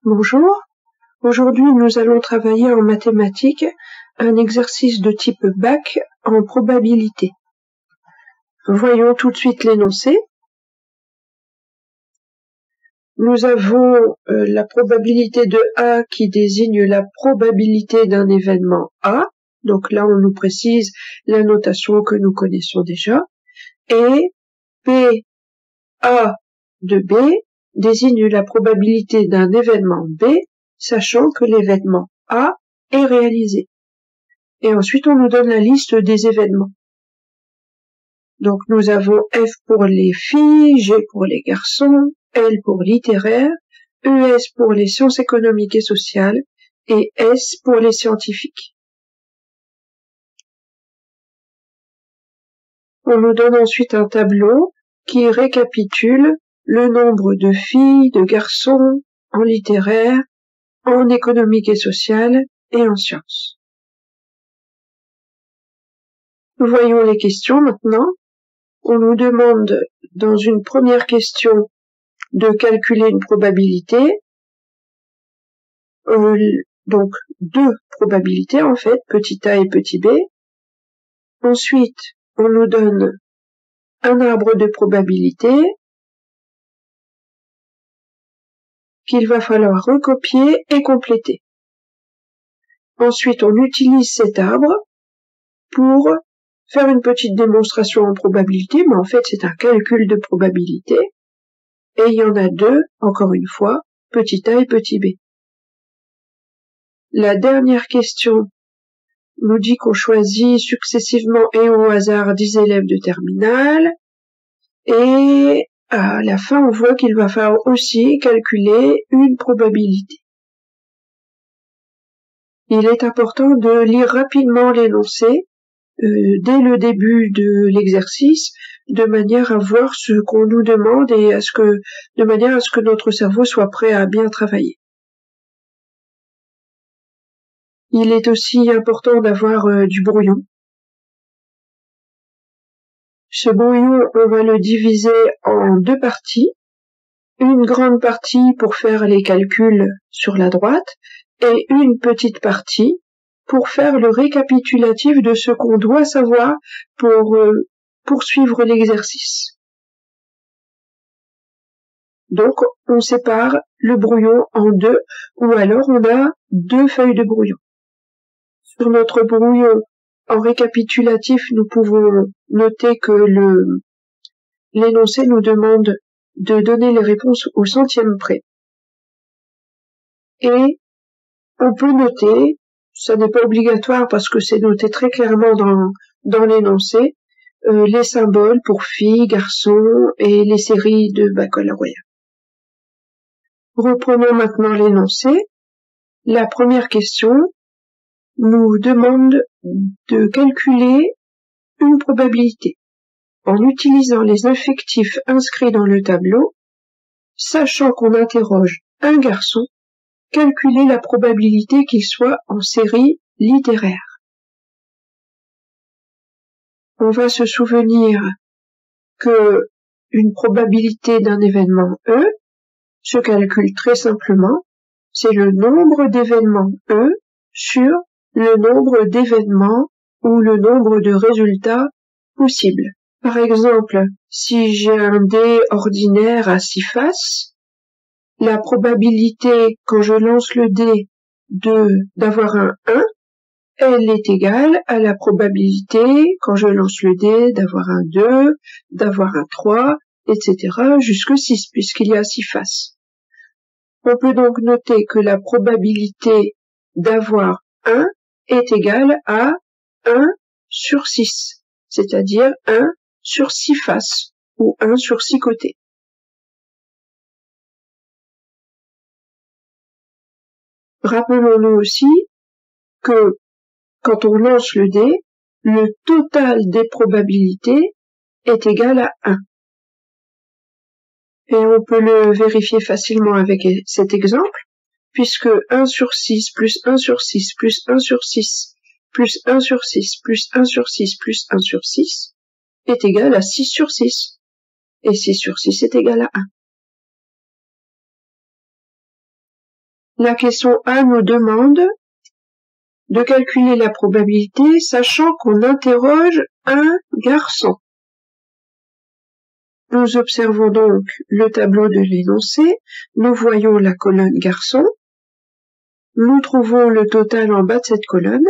Bonjour, aujourd'hui nous allons travailler en mathématiques un exercice de type bac en probabilité. Voyons tout de suite l'énoncé. Nous avons la probabilité de A qui désigne la probabilité d'un événement A. Donc là on nous précise la notation que nous connaissons déjà. Et P A de B désigne la probabilité d'un événement B, sachant que l'événement A est réalisé. Et ensuite, on nous donne la liste des événements. Donc, nous avons F pour les filles, G pour les garçons, L pour littéraire, ES pour les sciences économiques et sociales, et S pour les scientifiques. On nous donne ensuite un tableau qui récapitule le nombre de filles, de garçons en littéraire, en économique et sociale et en sciences. Voyons les questions maintenant. On nous demande dans une première question de calculer une probabilité, donc deux probabilités en fait, petit a et petit b. Ensuite, on nous donne un arbre de probabilité qu'il va falloir recopier et compléter. Ensuite, on utilise cet arbre pour faire une petite démonstration en probabilité, mais en fait c'est un calcul de probabilité, et il y en a deux, encore une fois, petit a et petit b. La dernière question nous dit qu'on choisit successivement et au hasard 10 élèves de terminale, et à la fin on voit qu'il va falloir aussi calculer une probabilité. Il est important de lire rapidement l'énoncé dès le début de l'exercice, de manière à voir ce qu'on nous demande et de manière à ce que notre cerveau soit prêt à bien travailler. Il est aussi important d'avoir du brouillon. Ce brouillon, on va le diviser en deux parties. Une grande partie pour faire les calculs sur la droite et une petite partie pour faire le récapitulatif de ce qu'on doit savoir pour poursuivre l'exercice. Donc, on sépare le brouillon en deux, ou alors on a deux feuilles de brouillon. Sur notre brouillon, en récapitulatif, nous pouvons noter que l'énoncé nous demande de donner les réponses au centième près. Et on peut noter, ça n'est pas obligatoire parce que c'est noté très clairement dans l'énoncé, les symboles pour filles, garçons et les séries de baccalauréat. Reprenons maintenant l'énoncé. La première question nous demande de calculer une probabilité en utilisant les effectifs inscrits dans le tableau, sachant qu'on interroge un garçon, calculer la probabilité qu'il soit en série littéraire. On va se souvenir que une probabilité d'un événement E se calcule très simplement, c'est le nombre d'événements E sur le nombre d'événements ou le nombre de résultats possibles. Par exemple, si j'ai un dé ordinaire à 6 faces, la probabilité quand je lance le dé d'avoir un 1, elle est égale à la probabilité quand je lance le dé d'avoir un 2, d'avoir un 3, etc. jusque 6 puisqu'il y a 6 faces. On peut donc noter que la probabilité d'avoir 1 est égale à 1 sur 6, c'est-à-dire 1 sur 6 faces, ou 1 sur 6 côtés. Rappelons-nous aussi que quand on lance le dé, le total des probabilités est égal à 1. Et on peut le vérifier facilement avec cet exemple, puisque 1 sur 6 plus 1 sur 6 plus 1 sur 6 plus 1 sur 6 plus 1 sur 6 plus 1 sur 6 est égal à 6 sur 6. Et 6 sur 6 est égal à 1. La question A nous demande de calculer la probabilité, sachant qu'on interroge un garçon. Nous observons donc le tableau de l'énoncé, nous voyons la colonne garçon, nous trouvons le total en bas de cette colonne,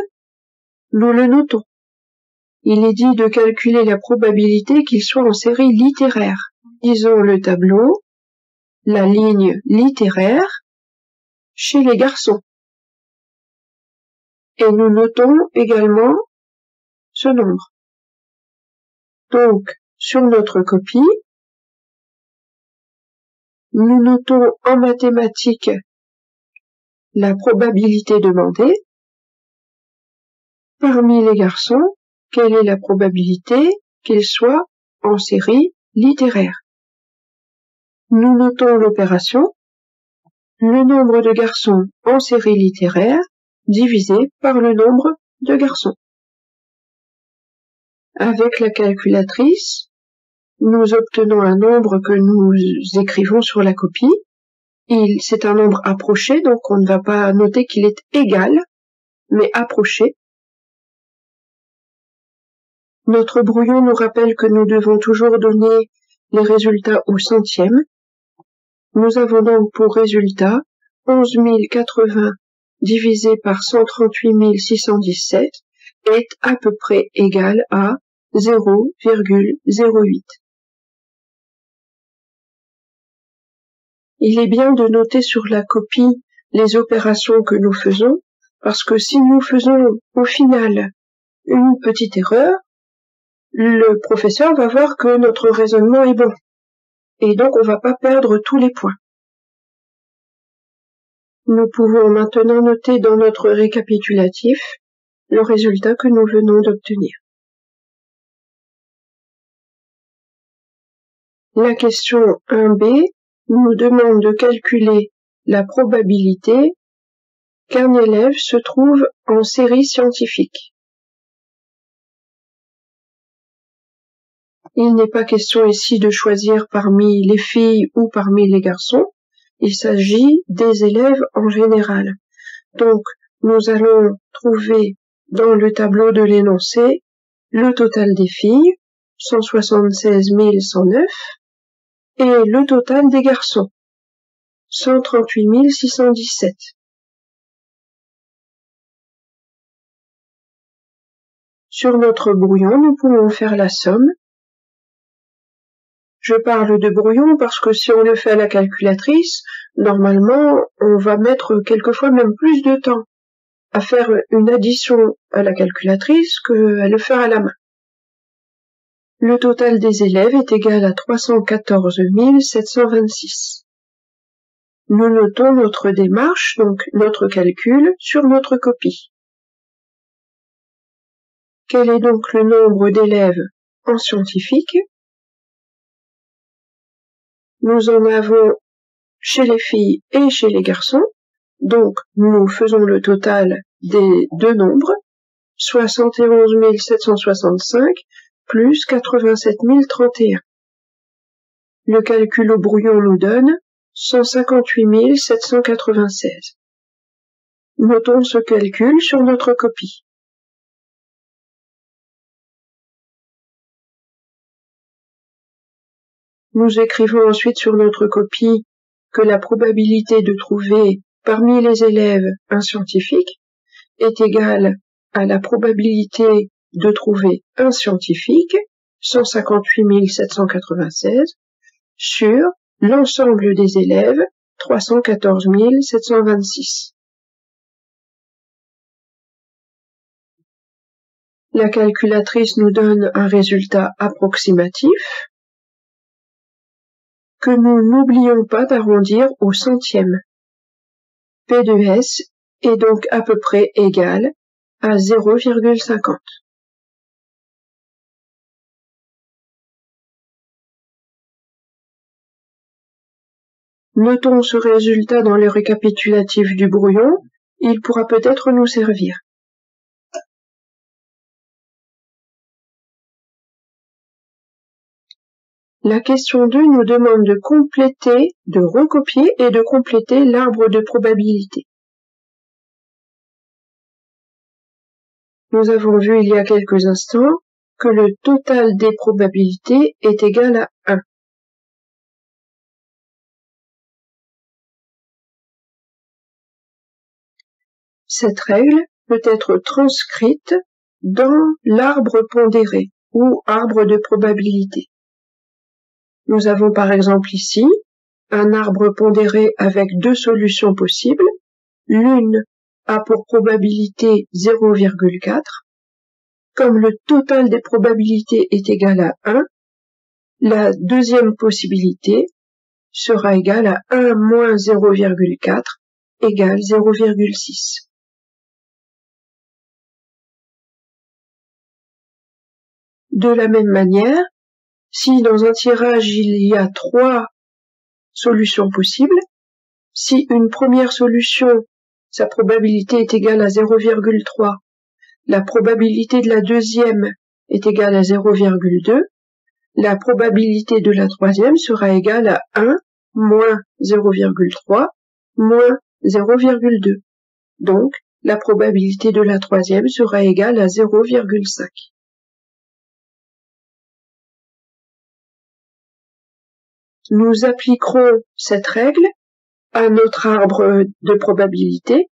nous le notons. Il est dit de calculer la probabilité qu'il soit en série littéraire. Disons le tableau, la ligne littéraire, chez les garçons. Et nous notons également ce nombre. Donc, sur notre copie, nous notons en mathématiques la probabilité demandée. Parmi les garçons, quelle est la probabilité qu'ils soient en série littéraire? Nous notons l'opération, le nombre de garçons en série littéraire divisé par le nombre de garçons. Avec la calculatrice, nous obtenons un nombre que nous écrivons sur la copie. C'est un nombre approché, donc on ne va pas noter qu'il est égal, mais approché. Notre brouillon nous rappelle que nous devons toujours donner les résultats au centième. Nous avons donc pour résultat 11 080 divisé par 138 617 est à peu près égal à 0,08. Il est bien de noter sur la copie les opérations que nous faisons, parce que si nous faisons au final une petite erreur, le professeur va voir que notre raisonnement est bon. Et donc on ne va pas perdre tous les points. Nous pouvons maintenant noter dans notre récapitulatif le résultat que nous venons d'obtenir. La question 1b nous demande de calculer la probabilité qu'un élève se trouve en série scientifique. Il n'est pas question ici de choisir parmi les filles ou parmi les garçons, il s'agit des élèves en général. Donc, nous allons trouver dans le tableau de l'énoncé le total des filles, 176 109, et le total des garçons, 138 617. Sur notre brouillon, nous pouvons faire la somme. Je parle de brouillon parce que si on le fait à la calculatrice, normalement, on va mettre quelquefois même plus de temps à faire une addition à la calculatrice qu'à le faire à la main. Le total des élèves est égal à 314 726. Nous notons notre démarche, donc notre calcul, sur notre copie. Quel est donc le nombre d'élèves en scientifique? Nous en avons chez les filles et chez les garçons, donc nous faisons le total des deux nombres, 71 765 plus 87 031. Le calcul au brouillon nous donne 158 796. Notons ce calcul sur notre copie. Nous écrivons ensuite sur notre copie que la probabilité de trouver parmi les élèves un scientifique est égale à la probabilité de trouver un scientifique, 158 796, sur l'ensemble des élèves, 314 726. La calculatrice nous donne un résultat approximatif que nous n'oublions pas d'arrondir au centième. P de S est donc à peu près égal à 0,50. Notons ce résultat dans le récapitulatif du brouillon, il pourra peut-être nous servir. La question 2 nous demande de recopier et de compléter l'arbre de probabilité. Nous avons vu il y a quelques instants que le total des probabilités est égal à 1. Cette règle peut être transcrite dans l'arbre pondéré ou arbre de probabilité. Nous avons par exemple ici un arbre pondéré avec deux solutions possibles. L'une a pour probabilité 0,4. Comme le total des probabilités est égal à 1, la deuxième possibilité sera égale à 1 moins 0,4 égale 0,6. De la même manière, si dans un tirage il y a 3 solutions possibles, si une première solution, sa probabilité est égale à 0,3, la probabilité de la deuxième est égale à 0,2, la probabilité de la troisième sera égale à 1 moins 0,3 moins 0,2. Donc, la probabilité de la troisième sera égale à 0,5. Nous appliquerons cette règle à notre arbre de probabilité.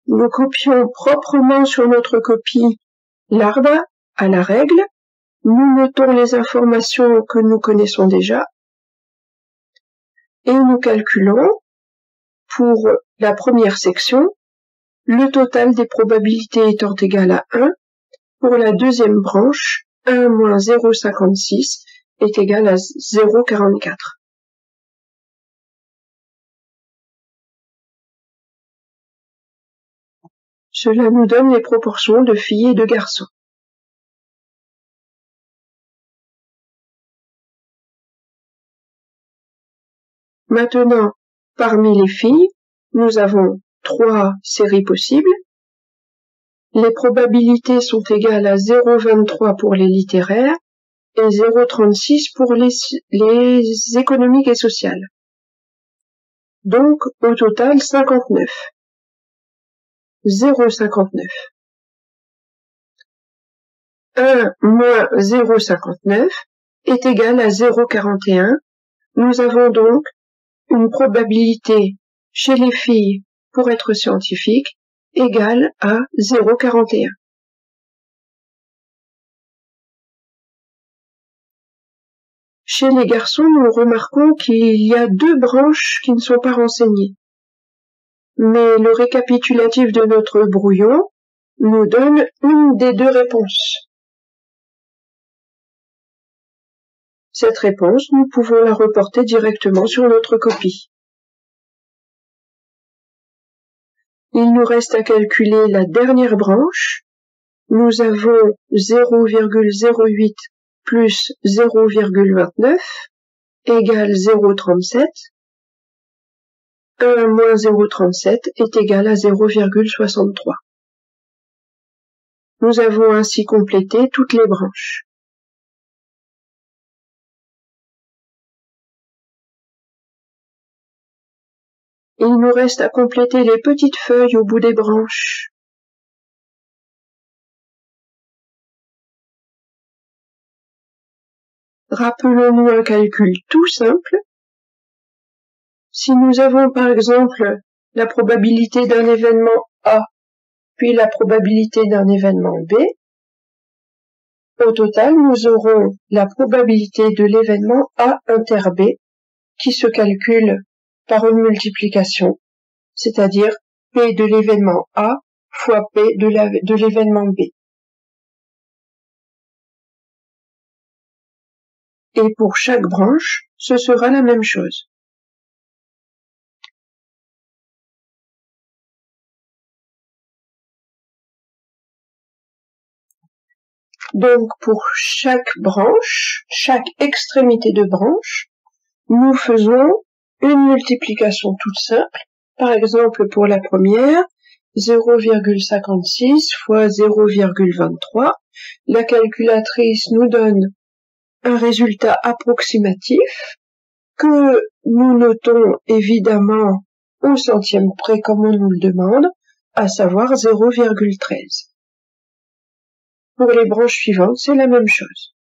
Nous copions proprement sur notre copie l'arbre à la règle. Nous notons les informations que nous connaissons déjà et nous calculons pour la première section le total des probabilités étant égal à 1. Pour la deuxième branche, 1 moins 0,56 est égal à 0,44. Cela nous donne les proportions de filles et de garçons. Maintenant, parmi les filles, nous avons 3 séries possibles. Les probabilités sont égales à 0,23 pour les littéraires et 0,36 pour les économiques et sociales. Donc, au total, 59. 0,59. 1 moins 0,59 est égal à 0,41. Nous avons donc une probabilité chez les filles pour être scientifique égale à 0,41. Chez les garçons, nous remarquons qu'il y a 2 branches qui ne sont pas renseignées. Mais le récapitulatif de notre brouillon nous donne une des 2 réponses. Cette réponse, nous pouvons la reporter directement sur notre copie. Il nous reste à calculer la dernière branche. Nous avons 0,08 plus 0,29 égale 0,37. 1 moins 0,37 est égal à 0,63. Nous avons ainsi complété toutes les branches. Il nous reste à compléter les petites feuilles au bout des branches. Rappelons-nous un calcul tout simple. Si nous avons par exemple la probabilité d'un événement A, puis la probabilité d'un événement B, au total nous aurons la probabilité de l'événement A inter B qui se calcule par une multiplication, c'est-à-dire P de l'événement A fois P de l'événement B. Et pour chaque branche, ce sera la même chose. Donc pour chaque branche, chaque extrémité de branche, nous faisons une multiplication toute simple. Par exemple, pour la première, 0,56 fois 0,23 la calculatrice nous donne un résultat approximatif que nous notons évidemment au centième près comme on nous le demande, à savoir 0,13. Pour les branches suivantes, c'est la même chose.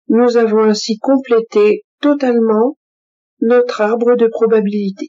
Nous avons ainsi complété totalement notre arbre de probabilité.